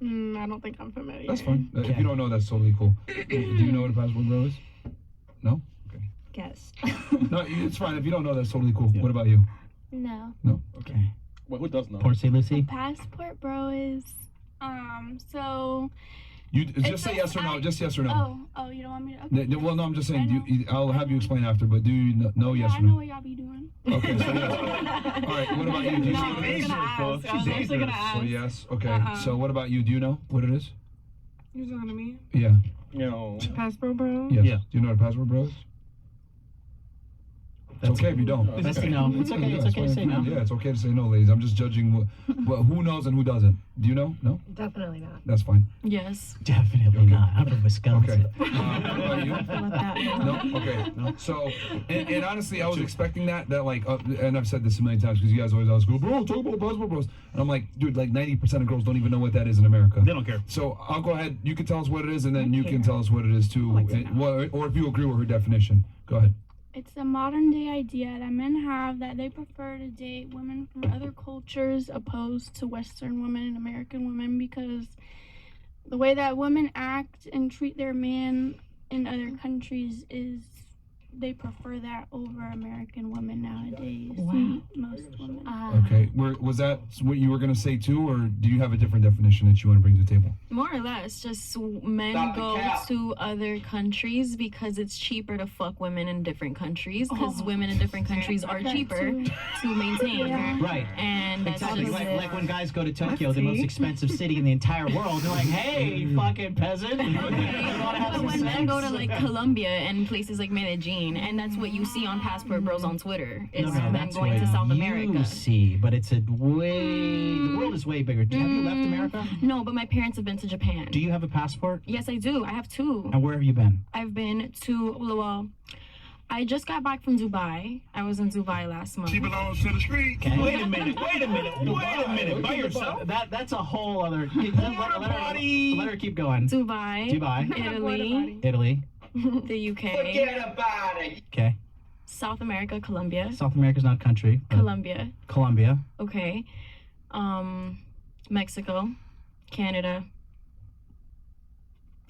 I don't think I'm familiar. That's fine. If you don't know, that's totally cool. Do you know what a passport bro is? No? Okay. Guess. No, it's fine. If you don't know, that's totally cool. What about you? No. No? Okay. Well, who does know? Porcy Lucy? Passport bro is, so. You just say yes or no. Just yes or no. Oh, you don't want me to? Okay. Well, no, I'm just saying. I'll have you explain after. But do you know yes or I no? know what y'all be doing. Okay, so yes. All right. What about you? Do you know what it is? I was actually gonna ask. So yes. Okay. So what about you? Do you know what it is? You talking to me? Yeah. No. Passport bro? Yes. Yeah. Do you know what a passport bro is? It's okay if you don't. That's no. It's okay. It's okay to say no. Yeah, it's okay to say no, ladies. I'm just judging who knows and who doesn't. Do you know? No? Definitely not. That's fine. Yes. Definitely not. I'm from Wisconsin. Okay. What about you? No? Okay. No. So, and honestly, I was expecting that like, and I've said this a million times because you guys always ask, bro, talk about passport bros. And I'm like, dude, like 90% of girls don't even know what that is in America. They don't care. So I'll go ahead. You can tell us what it is, and then you can tell us what it is too. Or if you agree with her definition. Go ahead. It's a modern day idea that men have that they prefer to date women from other cultures opposed to Western women and American women because the way that women act and treat their man in other countries is they prefer that over American women nowadays. Wow. Most women. Okay. Was that what you were going to say too, or do you have a different definition that you want to bring to the table? More or less, just men go to other countries because it's cheaper to fuck women in different countries because women in different countries are cheaper to maintain. Yeah. Right. And that's Exactly. just it. Like when guys go to Tokyo, the most expensive city in the entire world, they're like, hey, fucking peasant. But when men go to like Colombia and places like Medellin, and that's what you see on Passport Bros on Twitter, is them that's going what to South you America. see, but it's the world is way bigger. Have you left America? No, but my parents have been to Japan. Do you have a passport? Yes, I do. I have two. And where have you been? I've been to, well, I just got back from Dubai. I was in Dubai last month. She belongs to the street. Okay. Wait a minute. By yourself. That's a whole other. Let her keep going. Dubai, Italy. the UK, Okay. South America, Colombia. South America's not a country. Colombia, Colombia. okay. Mexico, Canada.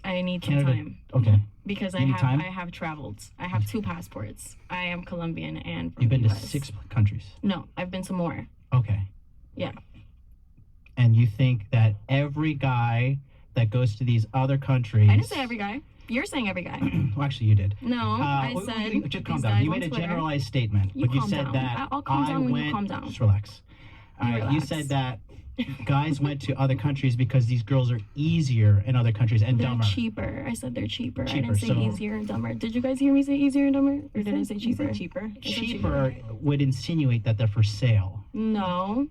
I need some Canada. time Okay. because I You need have time? I have traveled. I have two passports. I am Colombian and from You've been the to US. 6 countries. No, I've been to more. Okay. Yeah. And you think that every guy that goes to these other countries. I didn't say every guy. You're saying every guy. Well, actually, you did. No, I said just calm these down. guys You on made a Twitter. generalized statement, You but you calm said down. that I'll calm down when you went. calm down. Just relax. All right. You relax. said that guys went to other countries because these girls are easier in other countries and They're dumber. cheaper. I said they're cheaper. I Cheaper, didn't say so- easier and dumber. Did you guys hear me say easier and dumber? Or did I say cheaper? Cheaper. Cheaper would insinuate that they're for sale. No.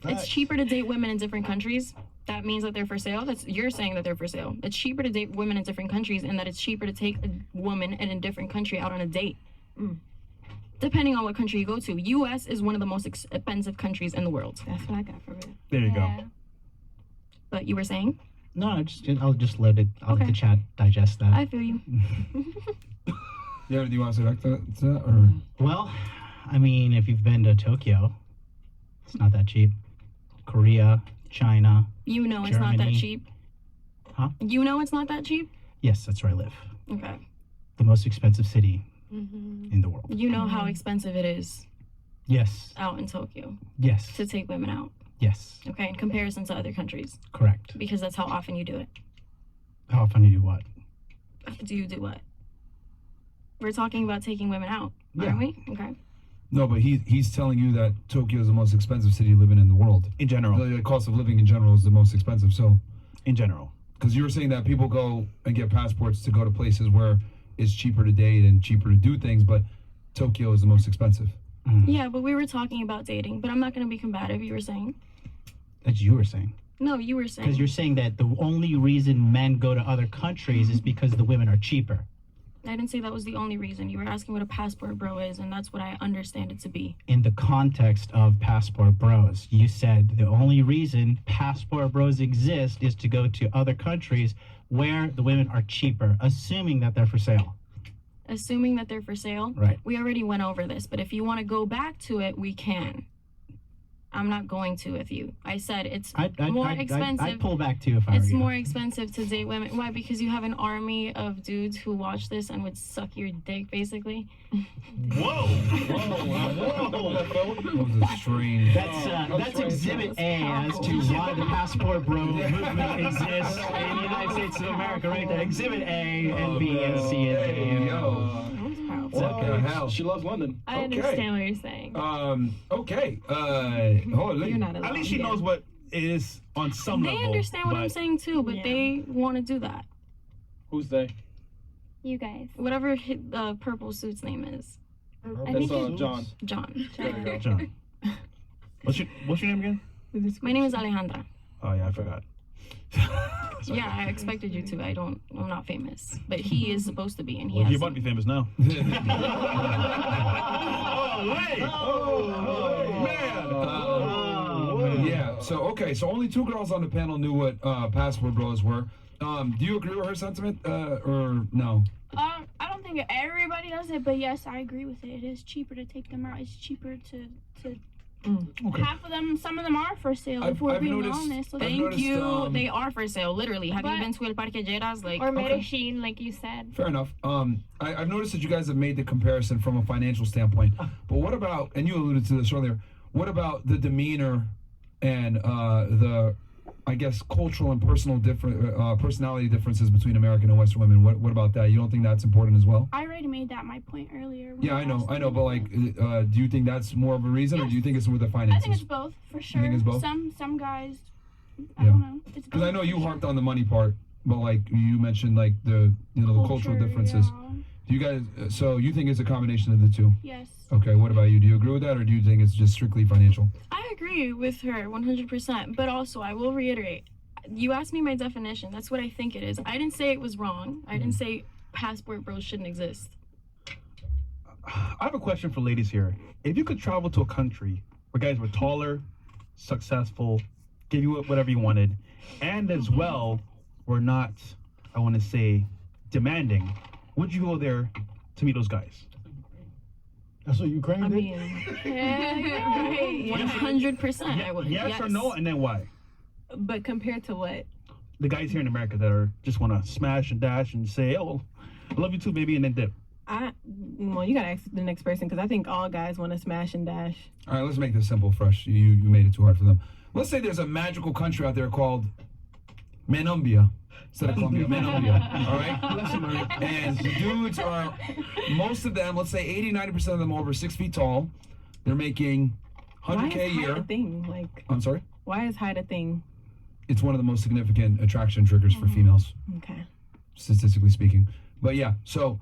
It's cheaper to date women in different countries. That means that they're for sale. You're saying that they're for sale. It's cheaper to date women in different countries, and that it's cheaper to take a woman in a different country out on a date. Depending on what country you go to. U.S. is one of the most expensive countries in the world. That's what I got for it. There you go. But you were saying? No, I'll just let it. I'll let Okay. the chat digest that. I feel you. Yeah, do you want to say back to that or? Well, I mean, if you've been to Tokyo, it's not that cheap. Korea, China. You know it's not that Germany. cheap. Huh? You know it's not that cheap? Yes, that's where I live. Okay. The most expensive city in the world. You know how expensive it is Yes. out in Tokyo Yes. to take women out. Yes. Okay, in comparison to other countries. Correct. Because that's how often you do it. How often do you do what? Do you do what? We're talking about taking women out, Yeah. aren't we? Okay. No, but he's telling you that Tokyo is the most expensive city living in the world. In general. The cost of living in general is the most expensive. So, In general. because you were saying that people go and get passports to go to places where it's cheaper to date and cheaper to do things, but Tokyo is the most expensive. Yeah, but we were talking about dating, but I'm not going to be combative, you were saying. That's you were saying. No, you were saying. Because you're saying that the only reason men go to other countries is because the women are cheaper. I didn't say that was the only reason. You were asking what a passport bro is, and that's what I understand it to be. In the context of Passport Bros, you said the only reason Passport Bros exist is to go to other countries where the women are cheaper, assuming that they're for sale. assuming that they're for sale. Right. We already went over this, but if you want to go back to it, we can. I'm not going to with you. I said it's more expensive. I'd pull back too if I were It's you. more expensive to date women. Why? Because you have an army of dudes who watch this and would suck your dick, basically. Whoa. That was a strange. That's Exhibit A as to why the passport bro movement exists in the United States of America, right there. Exhibit A and B and C and D. Hey, yo. What the hell? She loves London. I understand what you're saying. Okay. Hold on. You're not alone. At least she knows what it is on some They level. understand what I'm but saying too, but they want to do that. Who's they? You guys. Whatever purple suit's name is, I That's think John. John. John. What's your name again? My name is Alejandra. Oh yeah, I forgot. Yeah, I expected you to. I'm not famous, but he is supposed to be, and he Well, has. you're about to be famous now. Yeah. So okay. So only 2 girls on the panel knew what passport bros were. Do you agree with her sentiment, or no? I don't think everybody does it, but yes, I agree with it. It is cheaper to take them out. It's cheaper to Okay. half of them. Some of them are for sale. If we're I've being noticed- honest. Look, I've Thank noticed, you. They are for sale, literally. Have you But- been to El Parque Lleras? Like, or Okay. Medellin, like you said. Fair enough. I've noticed that you guys have made the comparison from a financial standpoint. But what about, and you alluded to this earlier, what about the demeanor and the, I guess, cultural and personality differences between American and Western women? What about that? You don't think that's important as well? I already made that my point earlier. when Yeah, you asked I know, me. but like, do you think that's more of a reason, or do you think it's with the I finances? think it's both for sure. think it's both? Some guys. I Yeah. don't know. It's Because I both know for you sure. harped on the money part, but like you mentioned, like the the cultural differences. Yeah. Do you guys? So you think it's a combination of the two? Yes. Okay. What about you? Do you agree with that, or do you think it's just strictly financial? I agree with her 100%. But also, I will reiterate. You asked me my definition. That's what I think it is. I didn't say it was wrong. I didn't say passport bros shouldn't exist. I have a question for ladies here. If you could travel to a country where guys were taller, successful, give you whatever you wanted, and as well were not, I want to say, demanding, would you go there to meet those guys? That's what Ukraine I did? mean, yeah. 100% I would. Yes or no, and then why? But compared to what? The guys here in America that are just want to smash and dash and say, "Oh, I love you too, baby," and then dip. Well, you gotta ask the next person because I think all guys want to smash and dash. All right. Let's make this simple, fresh. You made it too hard for them. Let's say there's a magical country out there called Menombia. Instead of Colombia, Menombia. All right. And the dudes are, most of them, let's say 80-90% of them, are over 6 feet tall. They're making Why 100K a is height a year. thing? Like, I'm sorry. why is height a thing? It's one of the most significant attraction triggers for females, Okay. statistically speaking. But yeah, so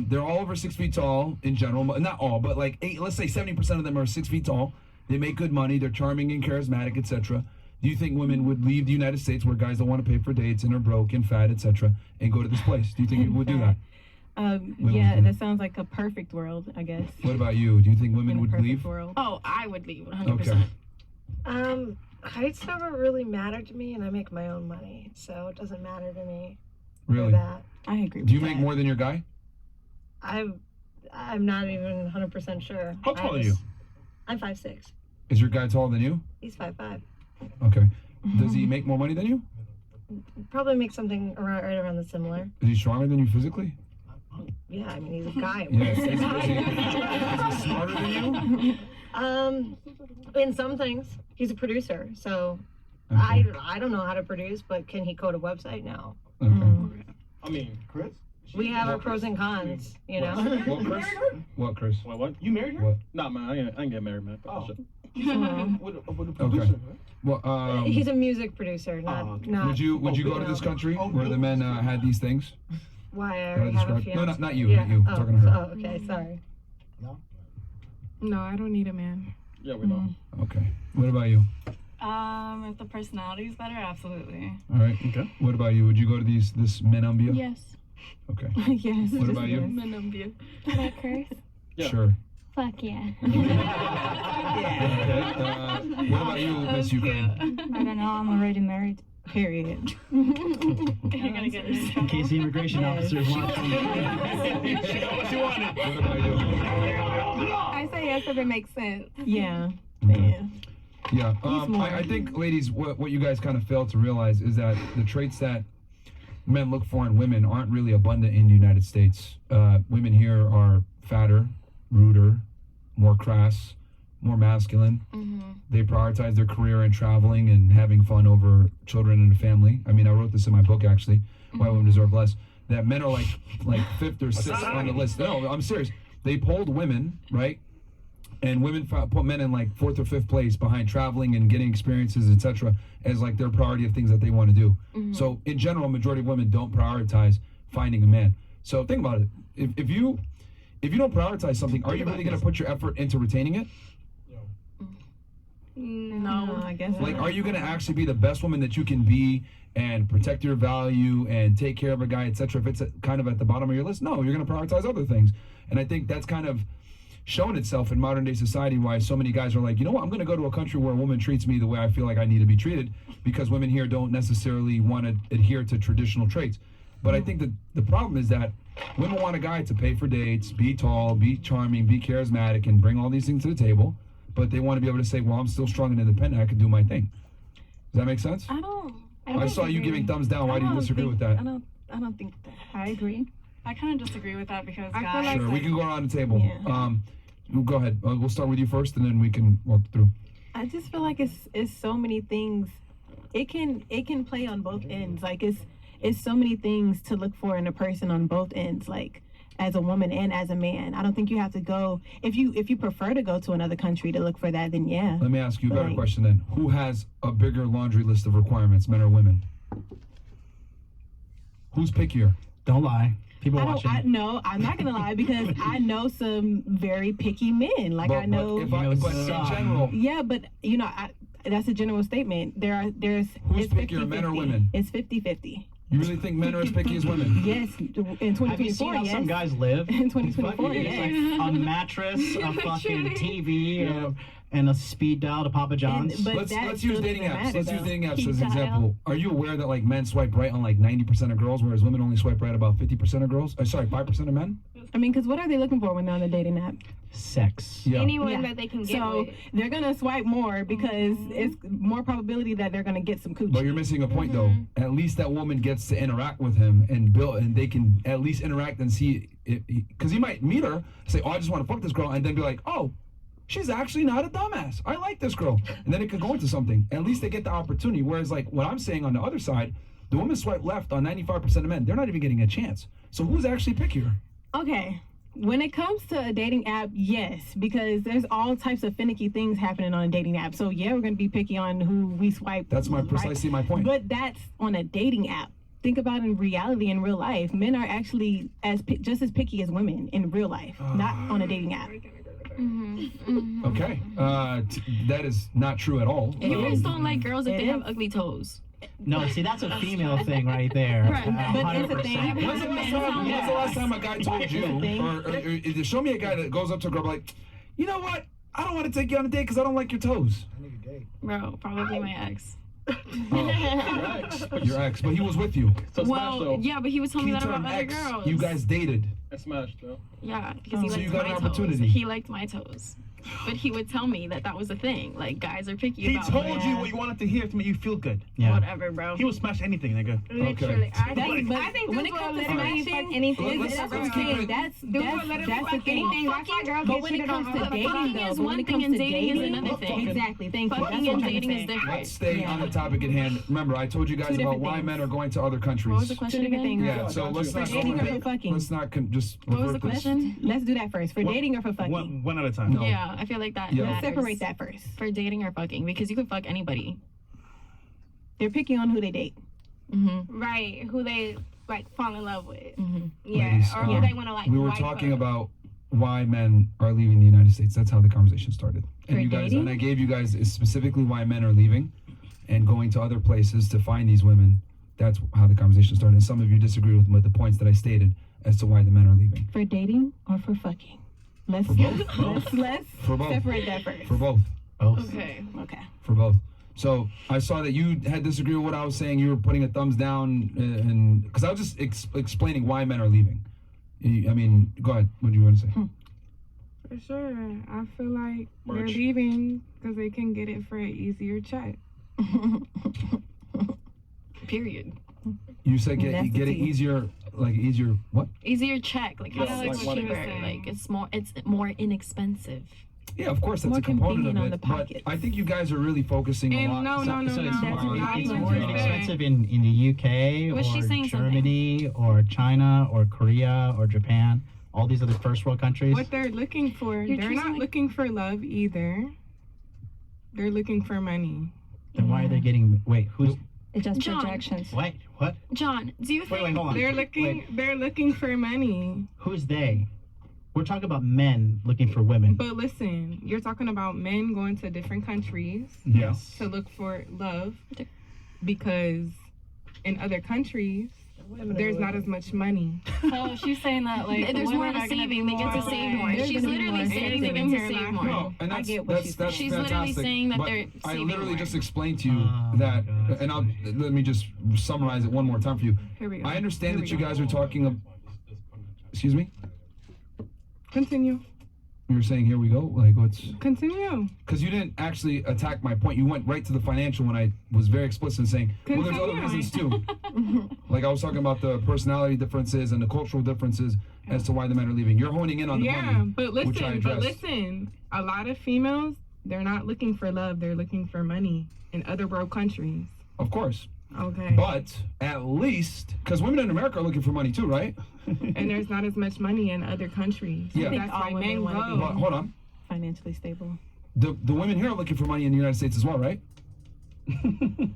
they're all over 6 feet tall in general. Not all, but like let's say 70% of them are 6 feet tall. They make good money. They're charming and charismatic, etc. Do you think women would leave the United States where guys don't want to pay for dates and are broke and fat, etc., and go to this place? Do you think you would do that? Yeah, that sounds like a perfect world, I guess. What about you? Do you think women In a would perfect leave? world. Oh, I would leave 100%. Okay. Heights never really mattered to me, and I make my own money, so it doesn't matter to me for Really? that. I agree with Do you that. make more than your guy? I'm not even 100% sure. How tall are you? I'm 5'6". Is your guy taller than you? He's 5'5". Okay. Does he make more money than you? Probably make something right around the similar. Is he stronger than you physically? Yeah, I mean he's a guy. Yeah. Is he smarter than you? In some things, he's a producer, so Okay. I don't know how to produce, but can he code a website? No. Okay. I mean, Chris. We have our pros and cons, you know. What, Chris? What, Chris? What? You married her? What? Nah, man, I ain't get married, man. Oh. With a Okay. producer, Well, He's a music producer, not okay. not. would you go to this country where the men had these things? Why I That I already have a described? No, fiance. not you. Not you. I'm talking to her. Oh, okay, sorry. No, I don't need a man. Yeah, we know. Okay. What about you? If the personality is better, absolutely. All right. Okay. What about you? Would you go to this Menombia? Yes. Okay. Yes. What about you? Can I curse? Yeah. Sure. Fuck yeah. Okay. What about you, Miss Ukraine? I don't know. I'm already married. Period. You're gonna get in In trouble. case the immigration Yes. officers want to. She got what she wanted. What about you? I say yes if it makes sense. Yeah. Mhm. Yeah. Yeah, more. I think, ladies, what you guys kind of fail to realize is that the traits that men look for in women aren't really abundant in the United States. Women here are fatter, ruder, more crass, more masculine. They prioritize their career and traveling and having fun over children and a family. I mean, I wrote this in my book, actually, Why Women Deserve Less, that men are like fifth or sixth on the list. No, I'm serious. They polled women, right? And women put men in like fourth or fifth place behind traveling and getting experiences, etc., as like their priority of things that they want to do. So in general, majority of women don't prioritize finding a man. So think about it. If you don't prioritize something, are you really going to put your effort into retaining it? No, I guess Like, not. are you going to actually be the best woman that you can be and protect your value and take care of a guy, etc.? If it's kind of at the bottom of your list, no, you're going to prioritize other things. And I think that's kind of shown itself in modern day society, why so many guys are like, you know what, I'm going to go to a country where a woman treats me the way I feel like I need to be treated, because women here don't necessarily want to adhere to traditional traits. But I think that the problem is that women want a guy to pay for dates, be tall, be charming, be charismatic, and bring all these things to the table. But they want to be able to say, well, I'm still strong and independent. I can do my thing. Does that make sense? I saw you giving thumbs down. Why do you disagree with that? I don't think that. I agree. I kind of disagree with that because I feel guys. like- Sure, we can go around the table. Yeah. Go ahead. We'll start with you first, and then we can walk through. I just feel like it's so many things. It can play on both ends. Like it's so many things to look for in a person on both ends. Like as a woman and as a man. I don't think you have to go if you prefer to go to another country to look for that. Then yeah. Let me ask you a better Right. question then. Who has a bigger laundry list of requirements, men or women? Who's pickier? Don't lie. People watching. No, I'm not gonna lie because I know some very picky men. Like I know. But in general, Yeah, but that's a general statement. There's who's it's pickier, men or 50-50. women? It's 50-50. You really think men are as picky as women? Yes, in 2024, Have you seen how yes. some guys live? In 2024, Fucking, yes. it's like a mattress, a fucking TV, and a speed dial to Papa John's. But Let's that use still dating doesn't apps. matter, Let's use though. dating apps as an example. Are you aware that like men swipe right on like 90% of girls, whereas women only swipe right about 50% of girls? Sorry, 5% of men? I mean, because what are they looking for when they're on a dating app? Sex. Yeah. Anyone Yeah. that they can get So with. they're gonna swipe more because it's more probability that they're gonna get some coochie. But you're missing a point though. At least that woman gets to interact with him and build, and they can at least interact and see, because he might meet her, say, oh, I just want to fuck this girl, and then be like, oh, she's actually not a dumbass. I like this girl. And then it could go into something. At least they get the opportunity. Whereas like what I'm saying on the other side, the women swipe left on 95% of men. They're not even getting a chance. So who's actually pickier? Okay. When it comes to a dating app, yes, because there's all types of finicky things happening on a dating app. So yeah, we're gonna be picky on who we swipe. That's right. precisely my point. But that's on a dating app. Think about in reality, in real life, men are actually just as picky as women in real life, not on a dating app. Okay. That is not true at all. You guys don't like girls if It they have is. ugly toes. No, see, that's a female thing right there. Right. But it's a 100%. thing. When's the last time a guy told you, or show me a guy that goes up to a girl like, you know what? I don't want to take you on a date because I don't like your toes. Bro, probably my ex. Your ex, but he was with you. So smash though. Yeah, but he was telling me Key that about term other ex. girls. You guys dated. I smashed though. Yeah, because he So you liked got my an toes. opportunity. He liked my toes. But he would tell me that was a thing. Like, guys are picky He about told my- you what you wanted to hear to make you feel good. Yeah. Whatever, bro. He will smash anything, nigga. Literally. I That's- think, but I think when this it comes world to literally smashing, fuck anything. let's- That's what let's I'm keep saying. it- That's literally the fuck thing. anything. That's why girls But get when it shit on comes to her. dating, Fucking though, is when one it thing comes and to dating is dating, another thing. exactly. Thank you. Fucking That's what and I'm trying to dating is say. different. Let's stay Yeah. on the topic at hand. Remember, I told you guys Two about different why things. men are going to other countries. What was the question Two different again? things. Yeah, so let's For not go dating or in- for fucking? Let's not just What was the revert this. question? Let's do that first. For dating or for fucking? One at a time. No. Yeah, I feel like that Yeah. Let's matters. separate that first. For dating or fucking, because you can fuck anybody. They're picky on who they date. Right. Who they like fall in love with. Yeah. Ladies, or who they want to like. we were wife talking up. about why men are leaving the United States. That's how the conversation started. And For you guys, dating? and I gave you guys specifically why men are leaving and going to other places to find these women. That's how the conversation started. And some of you disagree with the points that I stated as to why the men are leaving. For dating or for fucking? Let's For both. let's For both. separate that first. For both. Both. Okay. Okay. For both. So I saw that you had disagreed with what I was saying. You were putting a thumbs down, and because I was just explaining why men are leaving. I mean, go ahead. What do you want to say? For sure. I feel like they're March. leaving because they can get it for an easier check. Period. You said get it Necessity. easier, like easier what? Easier check, like Yeah, how like it's what he was cheaper, saying. like it's more inexpensive. Yeah, of course that's More a component convenient of on it. the But pockets. I think you guys are really focusing a And lot. no, So it's That's more, not it's what more you said. inexpensive in the UK Was she or saying something? Germany or China or Korea or Japan, all these other first world countries. What they're looking for, You're they're choosing, not like- looking for love either. They're looking for money. Then why are they getting? Wait, who's? It's just John. projections. Wait, what? John, do you Wait, think hold on. They're looking for money. Who's they? We're talking about men looking for women. But listen, you're talking about men going to different countries Yes. to look for love because in other countries there's not as much money. So she's saying that like there's more of women a are gonna be saving? They get to more save like- more. There's She's gonna be literally more saying they savings. get to save more. No, and I that's get what she's that's She's fantastic. literally saying that but they're I saving literally more. just explained to you Oh, that, my God. and let me just summarize it one more time for you. Here we go. I understand Here that we you go. guys are talking. Excuse me. Continue. You were saying, here we go. Like what's? Continue. Because you didn't actually attack my point. You went right to the financial when I was very explicit in saying, well, there's other Continue. reasons too. Like I was talking about the personality differences and the cultural differences as to why the men are leaving. You're honing in on the Yeah, money. but which I addressed. listen. A lot of females, they're not looking for love. They're looking for money in other world countries. Of course. Okay. But at least, because women in America are looking for money too, right? And there's not as much money in other countries. Yeah. I think That's all why women men wanna go. be- But hold on. Financially stable. The women here are looking for money in the United States as well, right?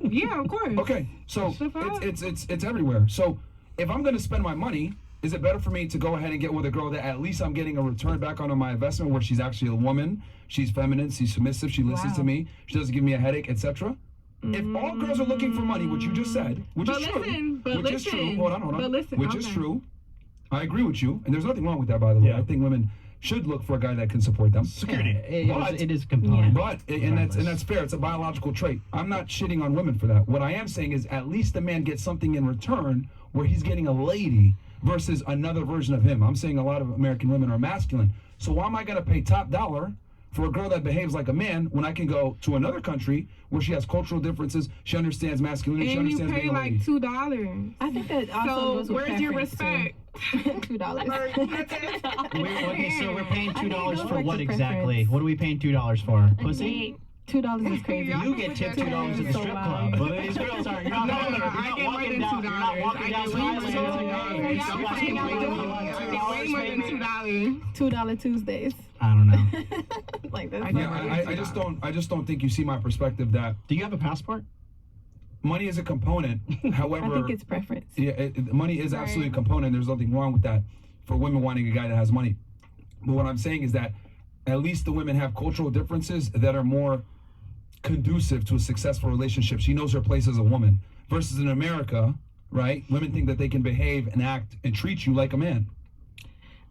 Yeah, of course. Okay, so The fuck? it's everywhere. So if I'm gonna spend my money, is it better for me to go ahead and get with a girl that at least I'm getting a return back on my investment, where she's actually a woman, she's feminine, she's submissive, she listens to me, she doesn't give me a headache, etc. If all girls are looking for money, which you just said, which But is true, listen, but which is true, listen, hold on, but listen, which is okay. true, I agree with you, and there's nothing wrong with that, by the way. Yeah. I think women should look for a guy that can support them. Security. It is a component. But and that's fair. It's a biological trait. I'm not shitting on women for that. What I am saying is at least the man gets something in return where he's getting a lady versus another version of him. I'm saying a lot of American women are masculine. So why am I gonna pay top dollar for a girl that behaves like a man when I can go to another country where she has cultural differences, she understands masculinity, she And you understands pay being a lady? like $2. I think that also So goes with where's your preference, too. respect? $2. Okay, so we're paying I think it $2 goes for back what to exactly? preference. What are we paying $2 for? Pussy? $2 is crazy. Y'all You can get put tipped that $2 at the so strip wild. club. But these girls are. You're not No, walking. no, You're I not get more walking than down. You're not $2. walking I down get way more than Highway. $2. Y'all paying me way more than $2. $2 Tuesdays. I don't know. Like that's Yeah, I just don't think you see my perspective that Do you have a passport? money is a component. However, I think it's preference. yeah, money is absolutely a component. There's nothing wrong with that for women wanting a guy that has money. But what I'm saying is that at least the women have cultural differences that are more conducive to a successful relationship. She knows her place as a woman. Versus in America, right? Women think that they can behave and act and treat you like a man.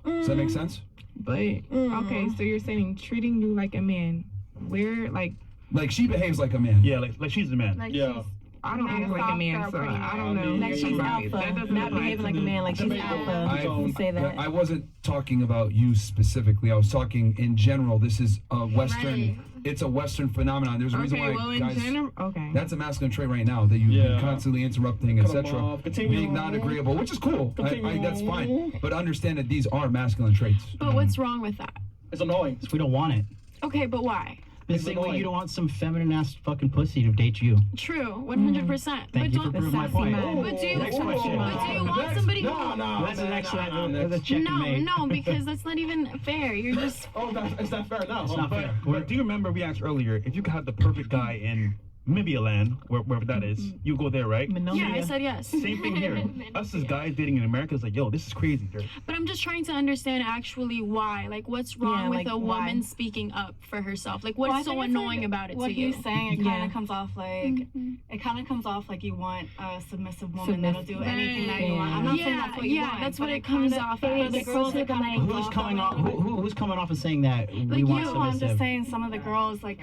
Does that make sense? But okay, so you're saying treating you like a man. Where like Like she behaves like a man. Yeah, like she's the man. Like Yeah. she's I don't act like a man, so I don't know. Like she's Right. alpha, That doesn't not apply behaving to like a me. man. Like she's alpha. You say that. I wasn't talking about you specifically. I was talking in general. This is a Western. Right. It's a Western phenomenon. There's a reason Okay, why well in guys. general, okay. That's a masculine trait right now that you've been Yeah. constantly interrupting, Cut 'em etc. off. Continue. Being non-agreeable, which is cool. That's fine. Continue. But understand that these are masculine traits. But what's wrong with that? It's annoying. We don't want it. Okay, but why? The It's same way annoying. you don't want some feminine ass fucking pussy to date you. True, 100%. Thank But you for don't. proving my sassy point. man. But do you? Next question. But do you want somebody? No, no. That's an excellent. no, That's a next. checkmate. No, because that's not even fair. You're just. Oh, it's not fair now. It's not fair. But do you remember we asked earlier if you could have the perfect guy in Namibia land, wherever that is, you go there, right? Yeah, I said yes. Same thing here. Us as guys dating in America is like, yo, this is crazy. But I'm just trying to understand actually why. Like, what's wrong Yeah, with like, a why? woman speaking up for herself? Like, what's Well, I so think it's annoying like about it what to you? he's saying, it kind Yeah. of comes off like it kind of comes off like you want a submissive woman that'll do anything that you want. I'm not saying that's what you want. that's but what it comes kinda- off but as. the girls that kind of Who's coming off? Who's coming off and saying that we Like want you, No, I'm submissive? just saying some of the girls like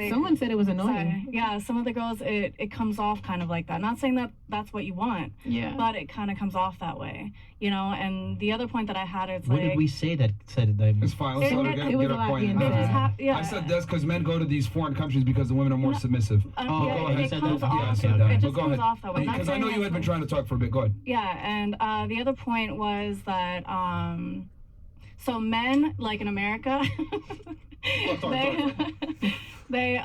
Someone said it was annoying. Sorry. Yeah, some of the girls, it comes off kind of like that. Not saying that that's what you want, Yeah. but it kind of comes off that way, you know. And the other point that I had is What like, did we say that said that? It's fine. Let's let her it get was her a lot point. being it just said. I said that's because men go to these foreign countries because the women are more submissive. yeah, go ahead. it comes Yeah, I off. said that. It But just go comes ahead. off that way. Not Because I saying know you it's had been like- trying to talk for a bit. Go ahead. Yeah, and the other point was that so men, like in America, they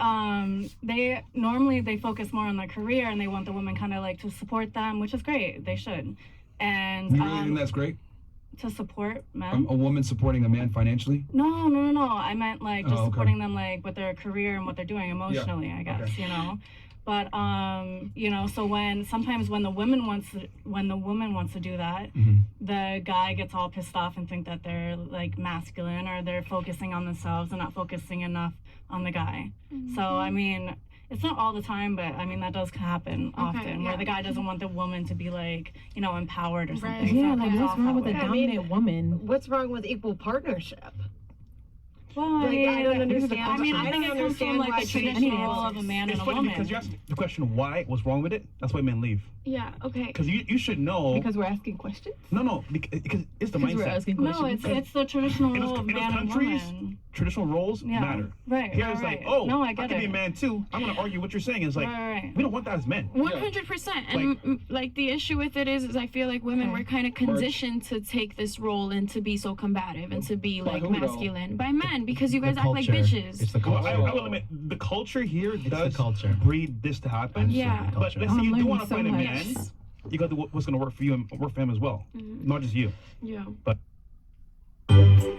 normally they focus more on their career and they want the woman kind of like to support them, which is great. They should. And You really think that's great? to support men. A woman supporting a man financially? No. I meant like just Oh, okay. supporting them like with their career and what they're doing emotionally, I guess, Okay. you know. But you know, so sometimes when the woman wants to do that, Mm-hmm. the guy gets all pissed off and think that they're like masculine or they're focusing on themselves and not focusing enough on the guy. So I mean, it's not all the time, but I mean that does happen often where the guy doesn't want the woman to be like, you know, empowered or something. So Yeah, it like comes what's off wrong that with a way. dominant woman? What's wrong with equal partnership? Well, Like, I don't understand. I mean, I think it comes from like the traditional role of a man It's and a funny woman. because you asked the question why, what's wrong with it. That's why men leave. Yeah. Okay. Because you should know. Because we're asking questions. No, because it's the Because we're mindset. asking questions. No, it's the traditional In role those- of in those man and countries, woman. Traditional roles Yeah. matter. Right. Here right, it's like, right. oh, no, I I get can it. be a man too. I'm gonna argue what you're saying. It's like right. we don't want that as men. 100%. And like the issue with it is I feel like women were kind of conditioned to take this role and to be so combative and to be like who, though? masculine by men because you The guys act like culture. bitches. It's the Well, culture. I will admit the culture here does the culture. breed this to happen. Yeah. But let's say I'm you do learning want to so find a much. man, you got to do what's gonna work for you and work for him as well, not just you. Yeah. But